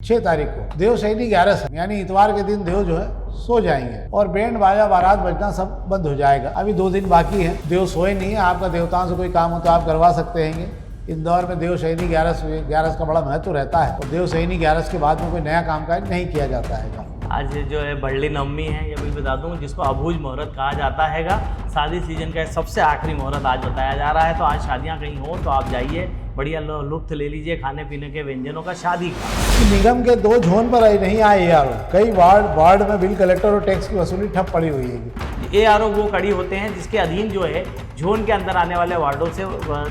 6 तारीख को देव शैनी 11 यानी इतवार के दिन देव जो है सो जाएंगे और बैंड बाजा बारात बजना सब बंद हो जाएगा। अभी 2 दिन बाकी है, देव सोए नहीं है। आपका देवताओं से कोई काम हो तो आप करवा सकते हैं। इंदौर में देव शैनी 11 का बड़ा महत्व रहता है और देव शैनी 11 के बाद में कोई नया कामकाज नहीं किया जाता है। आज जो है बड़ली नवमी है, ये भी बता दूं, जिसको अबूझ मुहूर्त कहा जाता हैगा। शादी सीजन का सबसे आखिरी मुहूर्त आज बताया जा रहा है। तो आज शादियां कहीं हो तो आप जाइए, बढ़िया लुत्फ ले लीजिए खाने पीने के व्यंजनों का, शादी का। निगम के 2 जोन पर नहीं आए ARO, कई वार्ड में बिल कलेक्टर और टैक्स की वसूली ठप पड़ी हुई है। ARO वो कड़ी होते हैं जिसके अधीन जो है जोन के अंदर आने वाले वार्डों से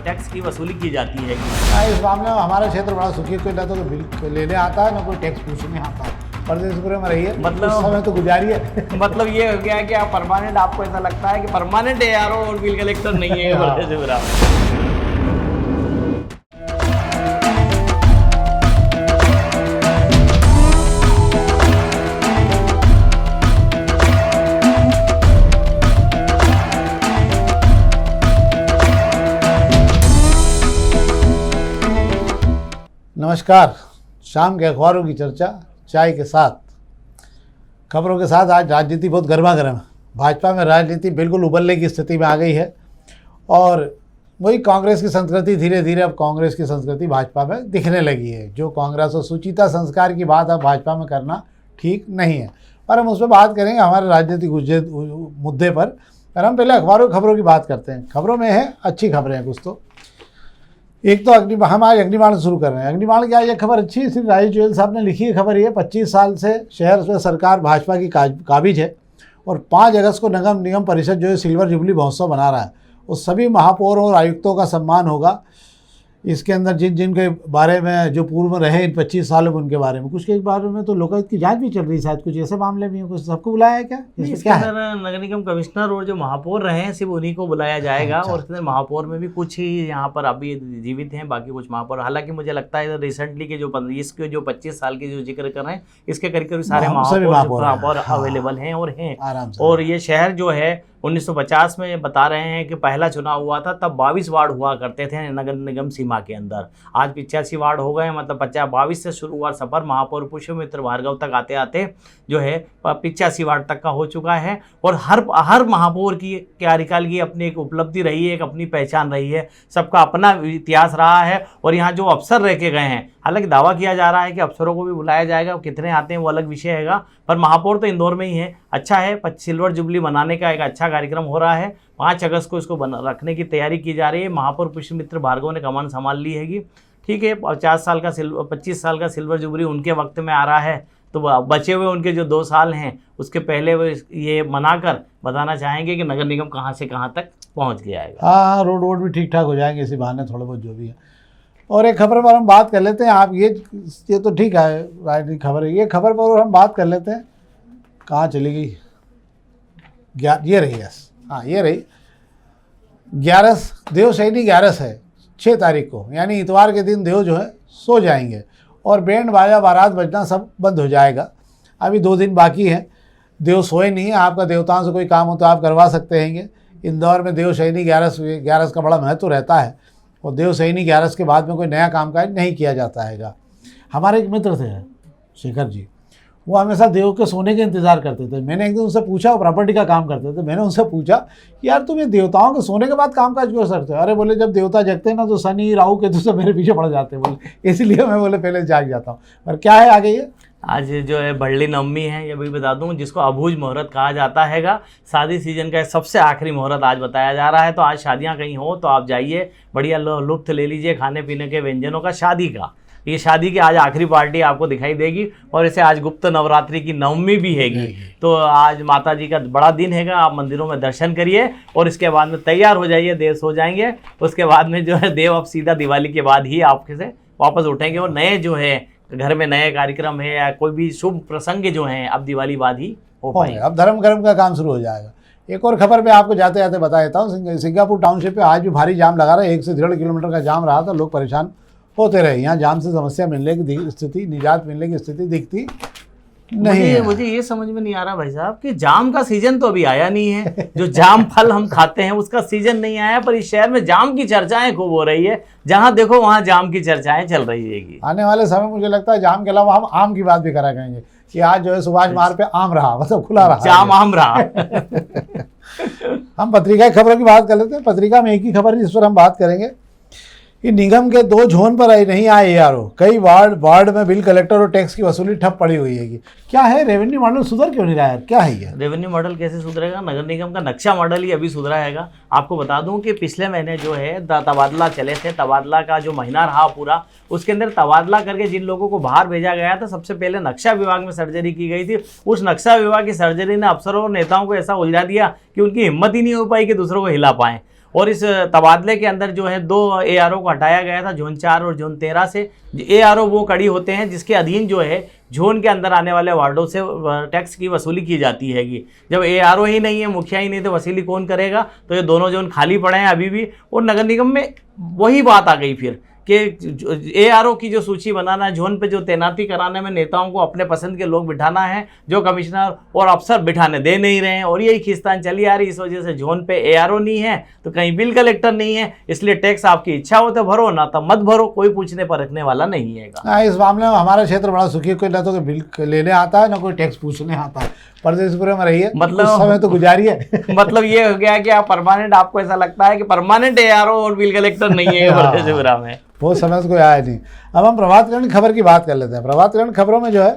टैक्स की वसूली की जाती है। इस मामले में हमारा क्षेत्र बड़ा सुखी, कोई ना तो बिल लेने आता है ना कोई टैक्स पूछने आता है। परदेशपुरे में रहिए, मतलब समय तो गुजारिए। मतलब ये हो गया कि आप परमानेंट, आपको ऐसा लगता है कि परमानेंट ARO और बिल कलेक्टर नहीं है परदेशपुरा। नमस्कार, शाम के अखबारों की चर्चा चाय के साथ, खबरों के साथ। आज राजनीति बहुत गर्मा-गर्म है। भाजपा में राजनीति बिल्कुल उबलने की स्थिति में आ गई है और वही कांग्रेस की संस्कृति धीरे धीरे अब कांग्रेस की संस्कृति भाजपा में दिखने लगी है। जो कांग्रेस और सुचिता संस्कार की बात अब भाजपा में करना ठीक नहीं है, पर हम उस पर बात करेंगे हमारे राजनीतिक मुद्दे पर। और हम पहले अखबारों खबरों की बात करते हैं। खबरों में है अच्छी खबरें हैं कुछ। तो एक तो हम आज अग्निबाण से शुरू कर रहे हैं। अग्निबाण क्या, ये खबर अच्छी है। श्री राजेश जोयल साहब ने लिखी है खबर। ये 25 साल से शहर में सरकार भाजपा की काबिज है और 5 अगस्त को नगर निगम परिषद जो है सिल्वर जुबली महोत्सव बना रहा है। उस सभी महापौरों और आयुक्तों का सम्मान होगा। इसके अंदर जिनके बारे में जो पूर्व में रहे इन 25 सालों में, उनके बारे में कुछ के बारे में तो लोकायुक्त की जांच भी चल रही है। शायद कुछ ऐसे मामले भी हैं। कुछ सबको बुलाया है क्या? इसके अंदर नगर निगम कमिश्नर और जो महापौर रहे हैं सिर्फ उन्हीं को बुलाया जाएगा। और इसके अंदर महापौर में भी कुछ ही यहाँ पर अभी जीवित हैं, बाकी कुछ महापौर। हालांकि मुझे लगता है रिसेंटली के जो 25 साल के जो जिक्र कर रहे हैं, इसके करीब सारे महापौर अवेलेबल हैं और हैं। और ये शहर जो है 1950 में बता रहे हैं कि पहला चुनाव हुआ था, तब 22 वार्ड हुआ करते थे नगर निगम सीमा के अंदर। आज 85 वार्ड हो गए। मतलब 22 से शुरू हुआ सफ़र महापौर पुष्पमित्र भार्गव तक आते आते जो है 85 वार्ड तक का हो चुका है। और हर महापौर की कार्यकाल की अपनी एक उपलब्धि रही है, एक अपनी पहचान रही है, सबका अपना इतिहास रहा है। और यहाँ जो अफसर रह के गए हैं, हालांकि दावा किया जा रहा है कि अफसरों को भी बुलाया जाएगा, कितने आते हैं वो अलग विषय हैगा, पर महापौर तो इंदौर में ही है। अच्छा है, सिल्वर जुबली मनाने का एक अच्छा कार्यक्रम हो रहा है। 5 अगस्त को इसको रखने की तैयारी की जा रही है। महापौर पुष्पमित्र भार्गव ने कमान संभाल ली हैगी। ठीक है, 25 साल का सिल्वर जुबली उनके वक्त में आ रहा है, तो बचे हुए उनके जो 2 साल हैं उसके पहले वो ये मनाकर बताना चाहेंगे कि नगर निगम कहाँ से कहाँ तक पहुँच गया है। हाँ, रोड भी ठीक ठाक हो जाएंगे इसी बहाने, थोड़े बहुत जो भी है। और एक खबर पर हम बात कर लेते हैं। आप ये तो ठीक है, राजनीतिक खबर है। ये खबर पर हम बात कर लेते हैं। कहाँ चली गई? ये रही है। हाँ, ये रही 11 देव शैनी 11 है 6 तारीख को, यानी इतवार के दिन देव जो है सो जाएंगे और बैंड बाजा बारात बजना सब बंद हो जाएगा। अभी 2 दिन बाकी है, देव सोए नहीं है। आपका देवताओं से कोई काम हो तो आप करवा सकते हैं। इंदौर में देव शैनी 11 का बड़ा महत्व रहता है और देव शैनी 11 के बाद में कोई नया कामकाज नहीं किया जाता है। हमारे एक मित्र थे शेखर जी, वो हमेशा देव के सोने के इंतज़ार करते थे। मैंने एक दिन उनसे पूछा, वो प्रॉपर्टी का काम करते थे। मैंने उनसे पूछा यार तुम ये देवताओं के सोने के बाद कामकाज क्यों करते हो? अरे बोले जब देवता जगते हैं ना तो शनि राहु केतु सब मेरे पीछे पड़ जाते हैं, बोले इसलिए मैं बोले पहले जाग जाता हूँ। पर क्या है आगे? ये आज जो है बड़ली नवमी है, ये भी बता दूं, जिसको अबूझ मुहूर्त कहा जाता हैगा। शादी सीजन का सबसे आखिरी मुहूर्त आज बताया जा रहा है। तो आज शादियां कहीं हो तो आप जाइए, बढ़िया लुत्फ ले लीजिए खाने पीने के व्यंजनों का, शादी का। ये शादी की आज आखिरी पार्टी आपको दिखाई देगी। और इसे आज गुप्त नवरात्रि की नवमी भी हैगी। तो आज माता जी का बड़ा दिन हैगा। आप मंदिरों में दर्शन करिए और इसके बाद में तैयार हो जाइए, देव सो जाएंगे। उसके बाद में जो है देव अब सीधा दिवाली के बाद ही आपके से वापस उठेंगे। और नए जो है घर में नए कार्यक्रम है या कोई भी शुभ प्रसंग जो हैं अब दिवाली बाद ही हो पाएंगे। अब धर्म कर्म का काम शुरू हो जाएगा। एक और खबर मैं आपको जाते जाते बता देता हूँ। सिंगापुर टाउनशिप पे आज भी भारी जाम लगा रहा है। 1 से 1.5 किलोमीटर का जाम रहा था। लोग परेशान होते रहे। यहाँ जाम से समस्या मिलने की स्थिति, निजात मिलने की स्थिति दिखती मुझे ये समझ में नहीं आ रहा भाई साहब कि जाम का सीजन तो अभी आया नहीं है। जो जाम फल हम खाते हैं उसका सीजन नहीं आया, पर इस शहर में जाम की चर्चाएं खूब हो रही है। जहां देखो वहां जाम की चर्चाएं चल रही है। आने वाले समय मुझे लगता है जाम के अलावा हम आम की बात भी करा करेंगे कि आज जो है सुभाष मार्ग पे आम रहा, मतलब खुला रहा, जाम आम रहा। हम पत्रिका की खबरों की बात कर लेते हैं। पत्रिका में एक ही खबर है जिस पर हम बात करेंगे कि निगम के 2 जोन पर नहीं आए ARO, कई वार्ड में बिल कलेक्टर और टैक्स की वसूली ठप पड़ी हुई है। क्या है, रेवेन्यू मॉडल सुधर क्यों नहीं रहा है, क्या है ये? रेवेन्यू मॉडल कैसे सुधरेगा? नगर निगम का नक्शा मॉडल ही अभी सुधरा हैगा। आपको बता दूं कि पिछले महीने जो है तबादला चले थे, तबादला का जो महीना रहा पूरा, उसके अंदर तबादला करके जिन लोगों को बाहर भेजा गया था, सबसे पहले नक्शा विभाग में सर्जरी की गई थी। उस नक्शा विभाग की सर्जरी ने अफसरों और नेताओं को ऐसा उलझा दिया कि उनकी हिम्मत ही नहीं हो पाई कि दूसरों को हिला पाएं। और इस तबादले के अंदर जो है 2 ARO को हटाया गया था, जोन 4 और जोन 13 से। ARO वो कड़ी होते हैं जिसके अधीन जो है जोन के अंदर आने वाले वार्डों से टैक्स की वसूली की जाती हैगी। जब ARO ही नहीं है, मुखिया ही नहीं, तो वसूली कौन करेगा? तो ये दोनों जोन खाली पड़े हैं अभी भी। और नगर निगम में वही बात आ गई फिर कि ARO की जो सूची बनाना है, जोन पे जो तैनाती कराने में नेताओं को अपने पसंद के लोग बिठाना है, जो कमिश्नर और अफसर बिठाने दे नहीं रहे हैं। और यही खींचतान चली आ रही। इस वजह से जोन पे ARO नहीं है तो कहीं बिल कलेक्टर नहीं है, इसलिए टैक्स आपकी इच्छा हो तो भरो, ना तो मत भरो, कोई पूछने परखने वाला नहीं है। इस मामले में हमारा क्षेत्र बड़ा सुखी है, कोई ना तो बिल लेने आता है ना कोई टैक्स पूछने आता है। परदेशपुरे में रहिए, मतलब समय तो गुजारिए। मतलब ये हो गया कि आप परमानेंट, आपको ऐसा लगता है कि परमानेंट ARO और बिल कलेक्टर नहीं है परदेशपुरा में। वो समझ कोई आया नहीं। अब हम प्रभातकरण खबर की बात कर लेते हैं। प्रभातकरण खबरों में जो है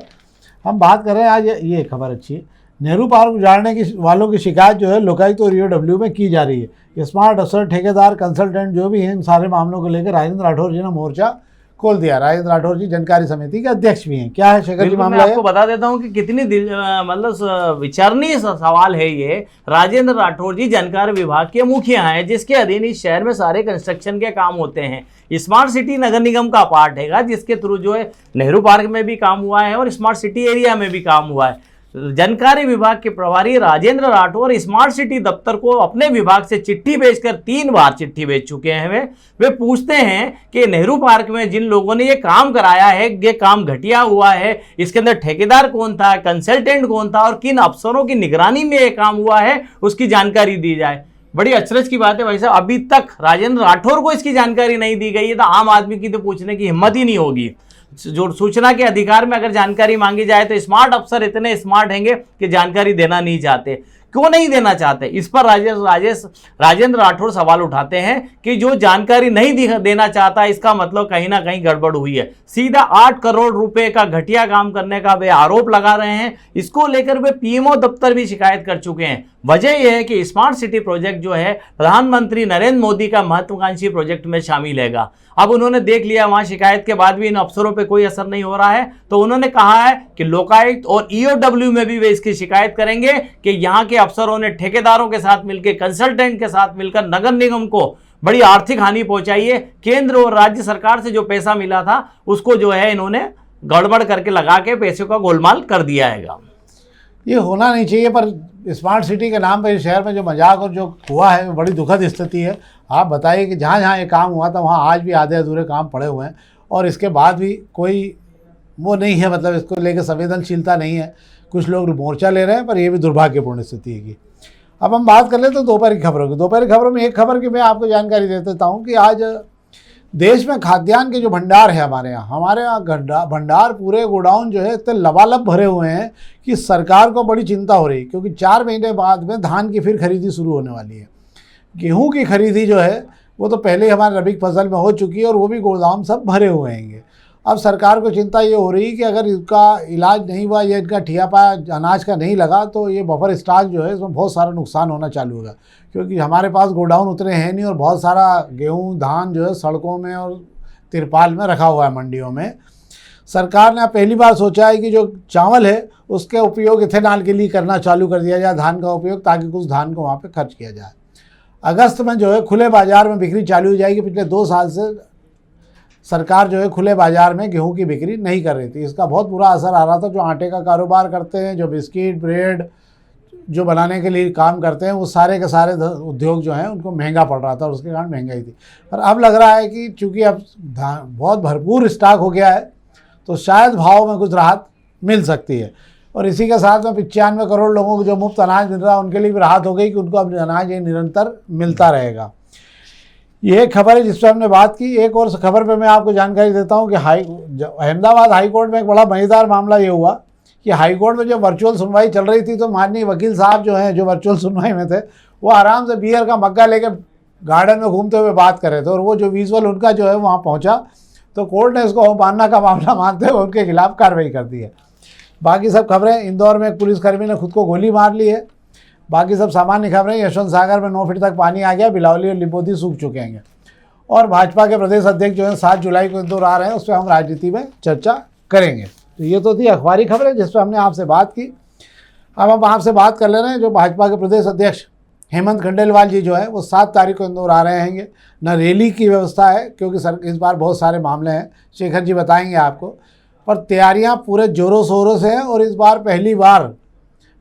हम बात कर रहे हैं आज, ये खबर अच्छी है। नेहरू पार्क उजाड़ने की वालों की शिकायत जो है लोकायुक्त और EOW में की जा रही है। स्मार्ट अफसर, ठेकेदार, कंसल्टेंट जो भी हैं, इन सारे मामलों को लेकर राजेंद्र राठौर जी ने मोर्चा खोल दिया। राजेंद्र राठौर जी जानकारी समिति के अध्यक्ष भी हैं। क्या है शेखर जी मामला? मैं आपको बता देता हूं कि कितनी मतलब विचारणीय सवाल है ये। राजेंद्र राठौर जी जानकारी विभाग के मुखिया हैं, जिसके अधीन इस शहर में सारे कंस्ट्रक्शन के काम होते हैं। स्मार्ट सिटी नगर निगम का पार्ट हैगा, जिसके थ्रू जो है नेहरू पार्क में भी काम हुआ है और स्मार्ट सिटी एरिया में भी काम हुआ है। जानकारी विभाग के प्रभारी राजेंद्र राठौर स्मार्ट सिटी दफ्तर को अपने विभाग से चिट्ठी भेजकर 3 बार चिट्ठी भेज चुके हैं। वे पूछते हैं कि नेहरू पार्क में जिन लोगों ने ये काम कराया है, ये काम घटिया हुआ है, इसके अंदर ठेकेदार कौन था, कंसल्टेंट कौन था और किन अफसरों की निगरानी में ये काम हुआ है, उसकी जानकारी दी जाए। बड़ी अचरज की बात है भाई साहब, अभी तक राजेंद्र राठौर को इसकी जानकारी नहीं दी गई है। तो आम आदमी की तो पूछने की हिम्मत ही नहीं होगी। जो सूचना के अधिकार में अगर जानकारी मांगी जाए तो स्मार्ट अफसर इतने स्मार्ट हैंगे कि जानकारी देना नहीं चाहते। क्यों नहीं देना चाहते? इस पर राजेंद्र राठौर सवाल उठाते हैं कि जो जानकारी नहीं देना चाहता, इसका मतलब कहीं ना कहीं गड़बड़ हुई है। सीधा 8 करोड़ रुपए का घटिया काम करने का वे आरोप लगा रहे हैं। इसको लेकर वे PMO दफ्तर भी शिकायत कर चुके हैं। वजह यह है कि स्मार्ट सिटी प्रोजेक्ट जो है प्रधानमंत्री नरेंद्र मोदी का महत्वाकांक्षी प्रोजेक्ट में शामिल हैगा। अब उन्होंने देख लिया वहां शिकायत के बाद भी इन अफसरों पे कोई असर नहीं हो रहा है, तो उन्होंने कहा है कि लोकायुक्त और EOW में भी वे इसकी शिकायत करेंगे कि यहाँ के अफसरों ने ठेकेदारों के साथ मिलकर, कंसल्टेंट के साथ मिलकर नगर निगम को बड़ी आर्थिक हानि पहुंचाई है। केंद्र और राज्य सरकार से जो पैसा मिला था उसको जो है इन्होंने गड़बड़ करके लगा के पैसे का गोलमाल कर दिया है। ये होना नहीं चाहिए, पर स्मार्ट सिटी के नाम पर इस शहर में जो मजाक और जो हुआ है बड़ी दुखद स्थिति है। आप बताइए कि जहाँ जहाँ ये काम हुआ था वहाँ आज भी आधे अधूरे काम पड़े हुए हैं और इसके बाद भी कोई वो नहीं है, मतलब इसको लेकर संवेदनशीलता नहीं है। कुछ लोग मोर्चा ले रहे हैं, पर ये भी दुर्भाग्यपूर्ण स्थिति है। अब हम बात कर लें तो दोपहर की खबरों की। दोपहर की खबरों में एक खबर की मैं आपको जानकारी दे देता हूँ कि आज देश में खाद्यान्न के जो भंडार है हमारे यहाँ भंडार पूरे गोडाउन जो है इतने लबालब भरे हुए हैं कि सरकार को बड़ी चिंता हो रही है, क्योंकि 4 महीने बाद में धान की फिर खरीदी शुरू होने वाली है। गेहूं की खरीदी जो है वो तो पहले हमारे रबी फसल में हो चुकी है और वो भी गोदाम सब भरे हुए हैं। अब सरकार को चिंता ये हो रही है कि अगर इसका इलाज नहीं हुआ या इनका ठिया पाया अनाज का नहीं लगा तो ये बफर स्टॉक जो है इसमें बहुत सारा नुकसान होना चालू होगा, क्योंकि हमारे पास गोडाउन उतने हैं नहीं और बहुत सारा गेहूं धान जो है सड़कों में और तिरपाल में रखा हुआ है मंडियों में। सरकार ने पहली बार सोचा है कि जो चावल है उसके उपयोग इथेनॉल के लिए करना चालू कर दिया जाए, धान का उपयोग, ताकि कुछ धान को वहाँ पर खर्च किया जाए। अगस्त में जो है खुले बाज़ार में बिक्री चालू हो जाएगी। पिछले 2 साल से सरकार जो है खुले बाज़ार में गेहूं की बिक्री नहीं कर रही थी। इसका बहुत बुरा असर आ रहा था। जो आटे का कारोबार करते हैं, जो बिस्किट ब्रेड जो बनाने के लिए काम करते हैं, वो सारे के सारे उद्योग जो हैं उनको महंगा पड़ रहा था और उसके कारण महंगाई थी। पर अब लग रहा है कि चूँकि अब बहुत भरपूर स्टॉक हो गया है तो शायद भाव में कुछ राहत मिल सकती है। और इसी के साथ में 95 करोड़ लोगों को जो मुफ्त अनाज मिल रहा है उनके लिए भी राहत हो गई कि उनको अब अनाज ये निरंतर मिलता रहेगा। ये एक खबर है जिस पर हमने बात की। एक और खबर पे मैं आपको जानकारी देता हूँ कि अहमदाबाद हाई कोर्ट में एक बड़ा मज़ेदार मामला ये हुआ कि हाई कोर्ट में जब वर्चुअल सुनवाई चल रही थी तो माननीय वकील साहब जो हैं, जो वर्चुअल सुनवाई में थे, वो आराम से बियर का मग्गा लेकर गार्डन में घूमते हुए बात कर रहे थे, और वो जो विजुअल उनका जो है वहाँ पहुँचा तो कोर्ट ने इसको अवमानना का मामला मानते हुए उनके खिलाफ कार्रवाई कर दी है। बाकी सब खबरें, इंदौर में एक पुलिसकर्मी ने खुद को गोली मार ली है। बाकी सब सामान्य खबरें, यशवंत सागर में 9 फीट तक पानी आ गया, बिलावली और लिपोदी सूख चुके हैं। और भाजपा के प्रदेश अध्यक्ष जो है 7 जुलाई को इंदौर आ रहे हैं, उस पर हम राजनीति में चर्चा करेंगे। तो ये तो थी अखबारी खबरें जिस पर हमने आपसे बात की। अब हम आपसे बात कर ले रहे हैं जो भाजपा के प्रदेश अध्यक्ष हेमंत खंडेलवाल जी जो है वो 7 तारीख को इंदौर आ रहे हैं। न रैली की व्यवस्था है क्योंकि इस बार बहुत सारे मामले हैं, शेखर जी बताएंगे आपको, पर तैयारियां पूरे जोरों शोरों से हैं। और इस बार पहली बार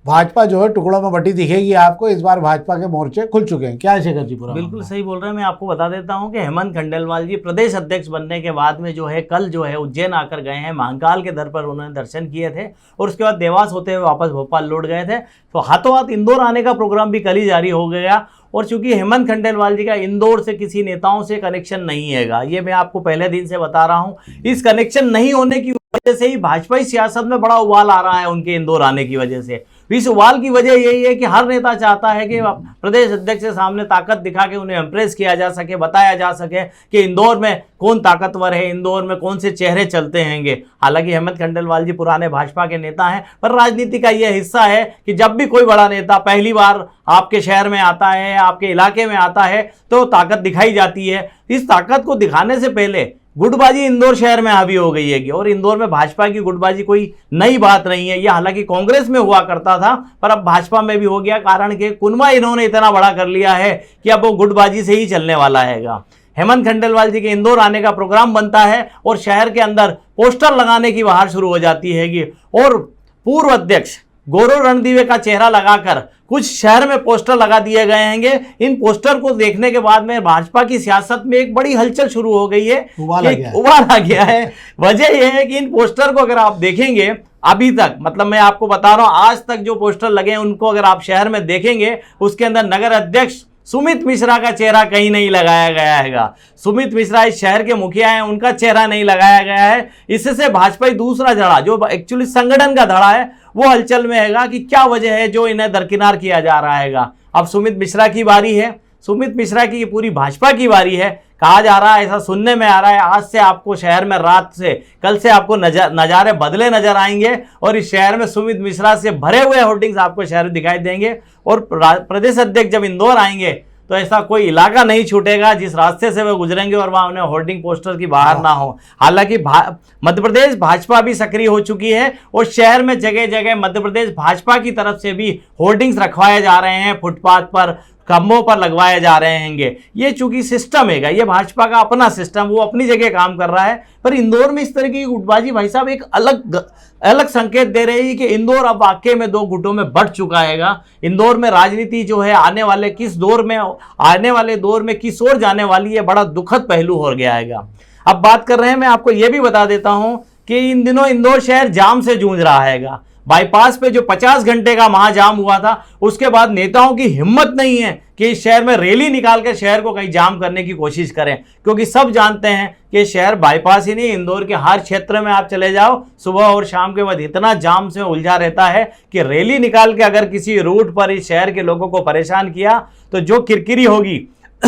भाजपा जो है टुकड़ों में बटी दिखेगी आपको। इस बार भाजपा के मोर्चे खुल चुके हैं। क्या है शेखर जी पूरा? बिल्कुल सही बोल रहे हैं। मैं आपको बता देता हूं कि हेमंत खंडेलवाल जी प्रदेश अध्यक्ष बनने के बाद में जो है कल जो है उज्जैन आकर गए हैं, महाकाल के दर पर उन्होंने दर्शन किए थे और उसके बाद देवास होते हुए वापस भोपाल लौट गए थे। तो हाथों हाथ इंदौर आने का प्रोग्राम भी कल ही जारी हो गया। और चूंकि हेमंत खंडेलवाल जी का इंदौर से किसी नेताओं से कनेक्शन नहीं हैगा, ये मैं आपको पहले दिन से बता रहा हूँ। इस कनेक्शन नहीं होने की वजह से ही भाजपाई सियासत में बड़ा उबाल आ रहा है उनके इंदौर आने की वजह से। इस उबाल की वजह यही है कि हर नेता चाहता है कि प्रदेश अध्यक्ष के सामने ताकत दिखा के उन्हें इंप्रेस किया जा सके, बताया जा सके कि इंदौर में कौन ताकतवर है, इंदौर में कौन से चेहरे चलते हैंगे। हालांकि हेमंत खंडेलवाल जी पुराने भाजपा के नेता हैं, पर राजनीति का यह हिस्सा है कि जब भी कोई बड़ा नेता पहली बार आपके शहर में आता है, आपके इलाके में आता है, तो ताकत दिखाई जाती है। इस ताकत को दिखाने से पहले गुटबाजी इंदौर शहर में हावी हो गई है और इंदौर में भाजपा की गुटबाजी कोई नई बात नहीं है। यह हालांकि कांग्रेस में हुआ करता था, पर अब भाजपा में भी हो गया, कारण कि कुनबा इन्होंने इतना बड़ा कर लिया है कि अब वो गुटबाजी से ही चलने वाला हैगा। हेमंत खंडेलवाल जी के इंदौर आने का प्रोग्राम बनता है और शहर के अंदर पोस्टर लगाने की बहार शुरू हो जाती हैगी। और पूर्व अध्यक्ष गौरव रणदीवे का चेहरा लगाकर कुछ शहर में पोस्टर लगा दिए गए हैं। इन पोस्टर को देखने के बाद में भाजपा की सियासत में एक बड़ी हलचल शुरू हो गई है, उबाल आ गया है। वजह यह है कि इन पोस्टर को अगर आप देखेंगे अभी तक, मतलब मैं आपको बता रहा हूं, आज तक जो पोस्टर लगे हैं उनको अगर आप शहर में देखेंगे, उसके अंदर नगर अध्यक्ष सुमित मिश्रा का चेहरा कहीं नहीं लगाया गया हैगा। सुमित मिश्रा इस शहर के मुखिया हैं, उनका चेहरा नहीं लगाया गया है। इससे भाजपा दूसरा धड़ा जो एक्चुअली संगठन का धड़ा है वो हलचल में हैगा कि क्या वजह है जो इन्हें दरकिनार किया जा रहा हैगा। अब सुमित मिश्रा की बारी है, सुमित मिश्रा की पूरी भाजपा की बारी है। कहा जा रहा है, ऐसा सुनने में आ रहा है, आज से आपको शहर में रात से कल से आपको नज़ारे बदले नजर आएंगे और इस शहर में सुमित मिश्रा से भरे हुए होर्डिंग्स आपको शहर में दिखाई देंगे। और प्रदेश अध्यक्ष जब इंदौर आएंगे तो ऐसा कोई इलाका नहीं छूटेगा जिस रास्ते से वे गुजरेंगे और वहां उन्हें होर्डिंग पोस्टर की बाहर ना हो। हालांकि मध्य प्रदेश भाजपा भी सक्रिय हो चुकी है और शहर में जगह जगह मध्य प्रदेश भाजपा की तरफ से भी होर्डिंग्स रखवाए जा रहे हैं, फुटपाथ पर, खंभों पर लगवाए जा रहे हैं। ये चूंकि सिस्टम है, ये भाजपा का अपना सिस्टम, वो अपनी जगह काम कर रहा है। पर इंदौर में इस तरह की गुटबाजी भाई साहब एक अलग संकेत दे रही है कि इंदौर अब वाकई में 2 गुटों में बढ़ चुका हैगा। इंदौर में राजनीति जो है आने वाले दौर में किस ओर जाने वाली है, बड़ा दुखद पहलू हो गया हैगा। अब बात कर रहे हैं, मैं आपको यह भी बता देता हूं कि इन दिनों इंदौर शहर जाम से जूझ रहा हैगा। बाईपास पे जो 50 घंटे का महाजाम हुआ था, उसके बाद नेताओं की हिम्मत नहीं है कि इस शहर में रैली निकाल कर शहर को कहीं जाम करने की कोशिश करें, क्योंकि सब जानते हैं कि शहर बाईपास ही नहीं, इंदौर के हर क्षेत्र में आप चले जाओ, सुबह और शाम के बाद इतना जाम से उलझा रहता है कि रैली निकाल के अगर किसी रूट पर इस शहर के लोगों को परेशान किया तो जो किरकिरी होगी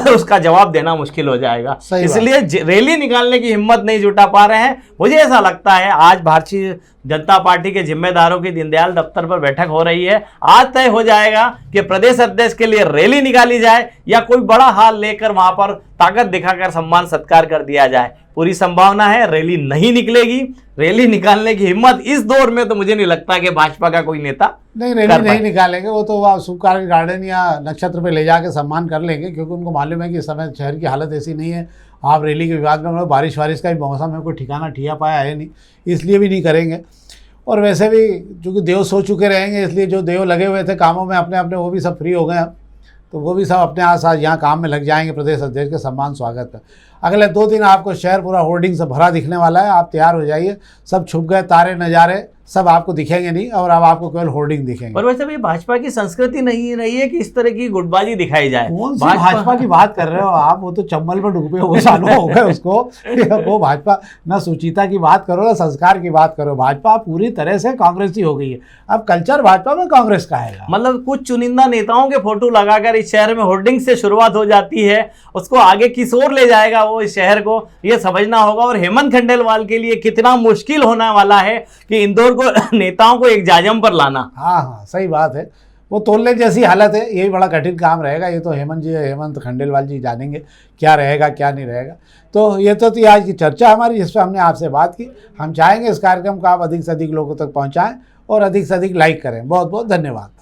उसका जवाब देना मुश्किल हो जाएगा। इसलिए रैली निकालने की हिम्मत नहीं जुटा पा रहे हैं। मुझे ऐसा लगता है आज भारतीय जनता पार्टी के जिम्मेदारों की दीनदयाल दफ्तर पर बैठक हो रही है। आज तय हो जाएगा कि प्रदेश अध्यक्ष के लिए रैली निकाली जाए या कोई बड़ा हाल लेकर वहां पर ताकत दिखाकर सम्मान सत्कार कर दिया जाए। पूरी संभावना है रैली नहीं निकलेगी। रैली निकालने की हिम्मत इस दौर में तो मुझे नहीं लगता कि भाजपा का कोई नेता नहीं रैली नहीं निकालेंगे। वो तो सुखार गार्डन या नक्षत्र पे ले जाके सम्मान कर लेंगे, क्योंकि उनको मालूम है कि इस समय शहर की हालत ऐसी नहीं है। आप रैली के विभाग में बारिश वारिश का भी मौसम है, कोई ठिकाना ठिया पाया है नहीं, इसलिए भी नहीं करेंगे। और वैसे भी चूँकि देव सो चुके रहेंगे, इसलिए जो देव लगे हुए थे कामों में अपने अपने, वो भी सब फ्री हो गए अब, तो वो भी सब अपने आस पास यहाँ काम में लग जाएंगे प्रदेश अध्यक्ष के सम्मान स्वागत पर। अगले 2 दिन आपको शहर पूरा होर्डिंग से भरा दिखने वाला है। आप तैयार हो जाइए। सब छुप गए तारे नज़ारे, सब आपको दिखेंगे नहीं और अब आपको केवल होर्डिंग दिखेंगे। पर वैसे ये भाजपा की संस्कृति नहीं रही है कि इस तरह की गुटबाजी दिखाई जाए। कौन सी भाजपा की बात कर रहे हो आप? वो तो चंबल में डूबे हुए सालों हो गए उसको। वो भाजपा, ना सुचिता की बात करो ना संस्कार की बात करो। भाजपा पूरी तरह से कांग्रेसी हो गई है। अब कल्चर भाजपा में कांग्रेस का है। मतलब कुछ चुनिंदा नेताओं के फोटो लगाकर इस शहर में होर्डिंग से शुरुआत हो जाती है, उसको आगे किस ओर ले जाएगा वो इस शहर को, ये समझना होगा। और हेमंत खंडेलवाल के लिए कितना मुश्किल होने वाला है कि इंदौर को नेताओं को एक जाजम पर लाना। हाँ, सही बात है। वो तोलने जैसी हालत है, यही बड़ा कठिन काम रहेगा। ये तो हेमंत खंडेलवाल जी जानेंगे क्या रहेगा क्या नहीं रहेगा। तो ये तो थी आज की चर्चा हमारी, जिस पर हमने आपसे बात की। हम चाहेंगे इस कार्यक्रम को आप अधिक से अधिक लोगों तक पहुँचाएँ और अधिक से अधिक लाइक करें। बहुत बहुत धन्यवाद।